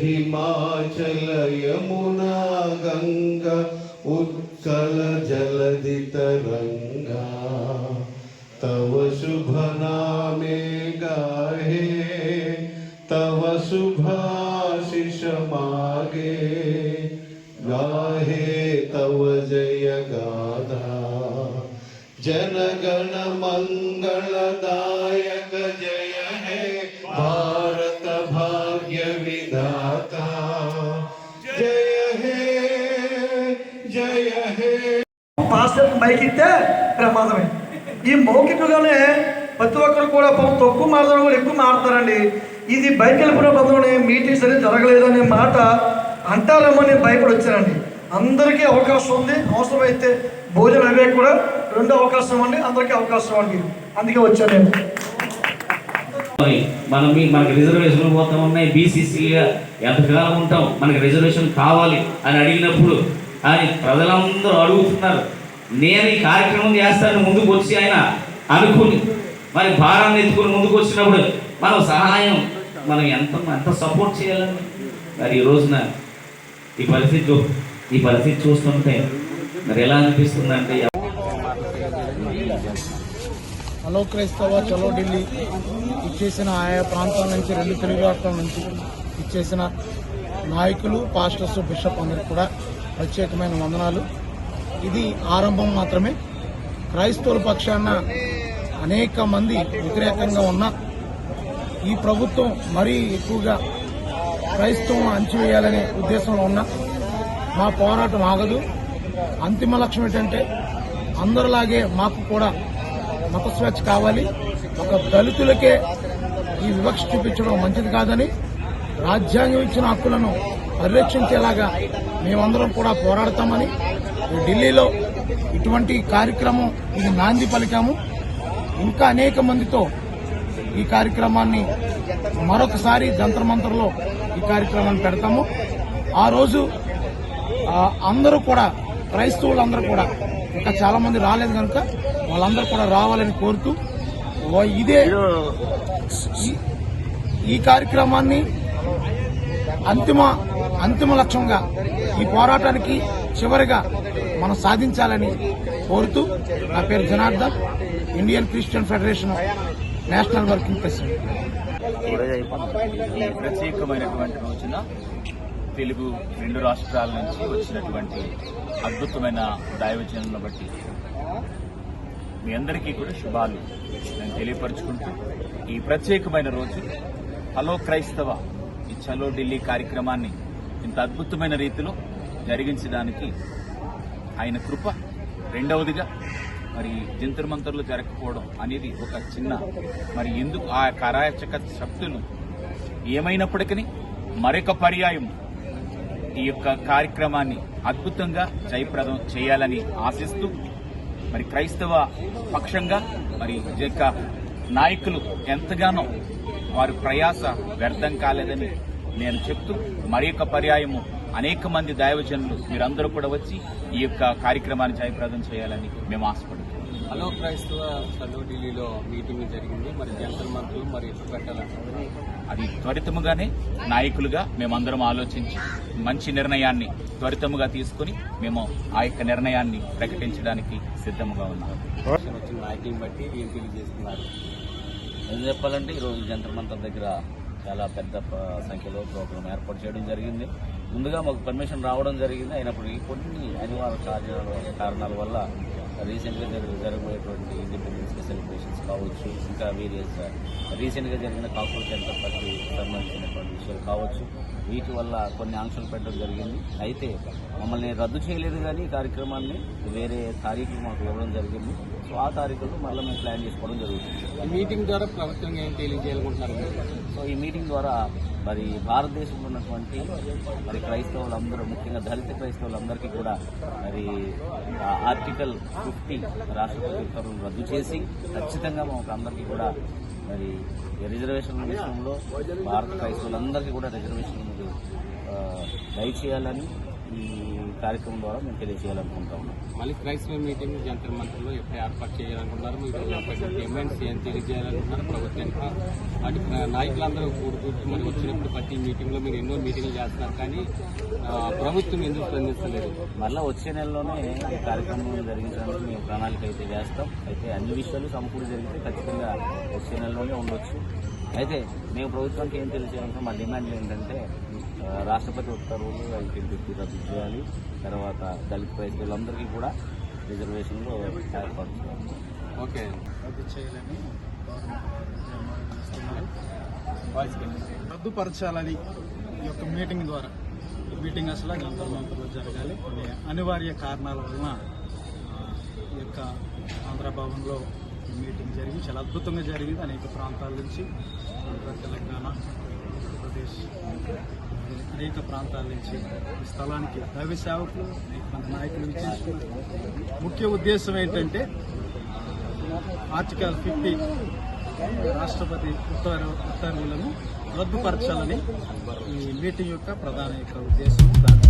हिमाचल यमुना गंगा उत्कल जलधि तरंगा तव शुभ नामे गाहे तव शुभाशिष मागे गाहे तव जय गाथा जनगण मंगलदायक जय हे भारत भाग्य विधाता जय हे जय हे। పాస్టర్ మైక్ ఇస్తే ప్రమాదమే. ఈ మౌఖికగానే ప్రతి ఒక్కరు కూడా తక్కువ మాట్లాడడం కూడా ఎక్కువ మాట్లాడతారండి. ఇది బయట వెళ్ళిపోయిన పదంలోనే మీటింగ్స్ అనేది జరగలేదనే మాట అంటారేమో నేను భయపడి వచ్చానండి. అందరికీ అవకాశం ఉంది, అవసరమైతే భోజనం అవే కూడా రెండో అవకాశం అండి, అందరికీ అవకాశం అండి, అందుకే వచ్చాను నేను. మనకి రిజర్వేషన్లు పోతా ఉన్నాయి, బీసీసీగా ఎంతకాలం ఉంటాం, మనకి రిజర్వేషన్ కావాలి అని అడిగినప్పుడు అని ప్రజలందరూ అడుగుతున్నారు. నేను ఈ కార్యక్రమం చేస్తానని ముందుకు వచ్చి ఆయన అనుకుని మరి భారాన్ని ఎత్తుకుని ముందుకు వచ్చినప్పుడు మనం సహాయం మనం ఎంత సపోర్ట్ చేయాలని మరి ఈ రోజున ఈ పరిస్థితి చూస్తుంటే మరి ఎలా అనిపిస్తుందంటే, హలో క్రైస్తవ చలో ఢిల్లీ ఇచ్చేసిన ఆయా ప్రాంతాల నుంచి, 2 తెలుగు రాష్ట్రాల నుంచి ఇచ్చేసిన నాయకులు, పాస్టర్స్, బిషప్ అందరికి కూడా ప్రత్యేకమైన వందనాలు. ఇది ఆరంభం మాత్రమే. క్రైస్తవుల పక్షాన అనేక మంది వ్యతిరేకంగా ఉన్న ఈ ప్రభుత్వం మరీ ఎక్కువగా క్రైస్తవం అణచివేయాలనే ఉద్దేశంలో ఉన్న మా పోరాటం ఆగదు. అంతిమ లక్ష్యం ఏంటంటే అందరిలాగే మాకు కూడా మత స్వేచ్ఛ కావాలి. ఒక దళితులకే ఈ వివక్ష చూపించడం మంచిది కాదని, రాజ్యాంగం ఇచ్చిన హక్కులను పరిరక్షించేలాగా మేమందరం కూడా పోరాడతామని ఢిల్లీలో ఇటువంటి కార్యక్రమం ఇది నాంది పలికాము. ఇంకా అనేక మందితో ఈ కార్యక్రమాన్ని మరొకసారి జంతర్ మంతర్లో ఈ కార్యక్రమాన్ని పెడతాము. ఆ రోజు అందరూ కూడా, క్రైస్తవులందరూ కూడా, ఇంకా చాలా మంది రాలేదు కనుక వాళ్ళందరూ కూడా రావాలని కోరుతూ ఈ కార్యక్రమాన్ని అంతిమ లక్ష్యంగా ఈ పోరాటానికి చివరిగా మనం సాధించాలని కోరుతూ, నా పేరు Janardhan, Indian Christian federation national working president. ఈ ప్రత్యేకమైనటువంటి రోజున తెలుగు 2 రాష్ట్రాల నుంచి వచ్చినటువంటి అద్భుతమైన దైవజనులను బట్టి మీ అందరికీ కూడా శుభాలు నేను తెలియపరుచుకుంటూ, ఈ ప్రత్యేకమైన రోజు హలో క్రైస్తవ ఈ చలో ఢిల్లీ కార్యక్రమాన్ని ఇంత అద్భుతమైన రీతిలో జరిగించడానికి ఆయన కృప, రెండవదిగా మరి జంతర్ మంతర్లు జరగకపోవడం అనేది ఒక చిన్న మరి ఎందుకు ఆ అరాచక శక్తులు ఏమైనప్పటికీ మరొక పర్యాయం ఈ యొక్క కార్యక్రమాన్ని అద్భుతంగా జయప్రదం చేయాలని ఆశిస్తూ, మరి క్రైస్తవ పక్షంగా మరి యొక్క నాయకులు ఎంతగానో వారి ప్రయాస వ్యర్థం కాలేదని నేను చెప్తూ, మరి యొక్క పర్యాయము అనేక మంది దైవజనులు మీరందరూ కూడా వచ్చి ఈ యొక్క కార్యక్రమాన్ని జయప్రదం చేయాలని మేము ఆశపడుతున్నాం. హలో క్రైస్తవ చలో ఢిల్లీలో మీటింగ్ జరిగింది. మరి జంతర్ మంతర్లు మరి ఎప్పుడు పెట్టాలని అది త్వరితముగానే నాయకులుగా మేమందరం ఆలోచించి మంచి నిర్ణయాన్ని త్వరితముగా తీసుకుని మేము ఆ యొక్క నిర్ణయాన్ని ప్రకటించడానికి సిద్ధంగా ఉన్నాము. వచ్చిన నాయకులను బట్టి ఏం తెలియజేస్తున్నారు? ఏం చెప్పాలంటే ఈరోజు జంతర్ మంతర్ దగ్గర చాలా పెద్ద సంఖ్యలో ప్రోగ్రాం ఏర్పాటు చేయడం జరిగింది. ముందుగా మాకు పర్మిషన్ రావడం జరిగింది. అయినప్పటికీ కొన్ని అనివార్య కారణాల వల్ల రీసెంట్గా జరగబోయేటువంటి ఇండిపెండెన్స్ డే సెలబ్రేషన్స్ కావచ్చు, ఇంకా వేరియస్ రీసెంట్గా జరిగిన కాకూర్ సెంటర్ పార్టీ సంబంధించినటువంటి విషయాలు కావచ్చు, వీటి వల్ల కొన్ని ఆంక్షలు పెట్టడం జరిగింది. అయితే మమ్మల్ని రద్దు చేయలేదు, కానీ ఈ కార్యక్రమాన్ని వేరే తారీఖులు మాకు ఇవ్వడం జరిగింది. సో ఆ తారీఖుల్లో మళ్ళీ మేము ప్లాన్ చేసుకోవడం జరుగుతుంది. ఈ మీటింగ్ ద్వారా ప్రభుత్వం ఏం తెలియజేయాలనుకుంటున్నారు? సో ఈ మీటింగ్ ద్వారా మరి భారతదేశంలో ఉన్నటువంటి మరి క్రైస్తవులందరూ, ముఖ్యంగా దళిత క్రైస్తవులందరికీ కూడా మరి ఆర్టికల్ 50 రాష్ట్రపతి ఉత్తర్వులను రద్దు చేసి ఖచ్చితంగా మాకు అందరికీ కూడా మరి రిజర్వేషన్ల విషయంలో భారత క్రైస్తవులందరికీ కూడా రిజర్వేషన్ దయచేయాలని ఈ కార్యక్రమం ద్వారా మేము తెలియజేయాలనుకుంటా ఉన్నాం. మళ్ళీ క్రైస్తవ మీటింగ్ జంతర్ మంత్రులు ఎప్పుడు ఏర్పాటు చేయాలనుకున్నారు, మీరు డిమాండ్స్ ఏం తెలియజేయాలనుకున్నారు ప్రభుత్వానికి, వాటి నాయకులందరూ కూడుకుంటూ మరి వచ్చినప్పుడు ప్రతి మీటింగ్లో మీరు ఎన్నో మీటింగ్లు చేస్తున్నారు కానీ ప్రభుత్వం ఎందుకు స్పందిస్తలేదు? మళ్ళీ వచ్చే నెలలోనే ఈ కార్యక్రమం జరిగించడానికి మేము ప్రణాళిక అయితే చేస్తాం. అయితే అన్ని విషయాలు సమకూడి జరిగితే ఖచ్చితంగా వచ్చే నెలలోనే ఉండొచ్చు. అయితే మేము ప్రభుత్వానికి ఏం తెలియజేయాలంటే మా డిమాండ్లు ఏంటంటే రాష్ట్రపతి ఉత్తర్వులు ఐడెంటిటీ రద్దు చేయాలి, తర్వాత దళిత క్రైస్తవులందరికీ కూడా రిజర్వేషన్లు ఏర్పాటు చేయాలి. ఓకే, రద్దు చేయాలని రద్దుపరచాలని ఈ యొక్క మీటింగ్ ద్వారా మీటింగ్ అసలు జంతర్ మంతర్లో జరగాలి. కొన్ని అనివార్య కారణాల వలన ఈ యొక్క ఆంధ్రభవన్లో మీటింగ్ జరిగి చాలా అద్భుతంగా జరిగింది. అనేక ప్రాంతాల నుంచి ఆంధ్ర, తెలంగాణ, ఆంధ్రప్రదేశ్ అనేక ప్రాంతాల నుంచి ఈ స్థలానికి దైవ సేవకులు అనేక మంది నాయకులు విచ్చేసుకున్నారు. ముఖ్య ఉద్దేశం ఏంటంటే ఆర్టికల్ 50 రాష్ట్రపతి ఉత్తర్వులను రద్దుపరచాలని ఈ మీటింగ్ యొక్క ప్రధాన ఉద్దేశం. దాని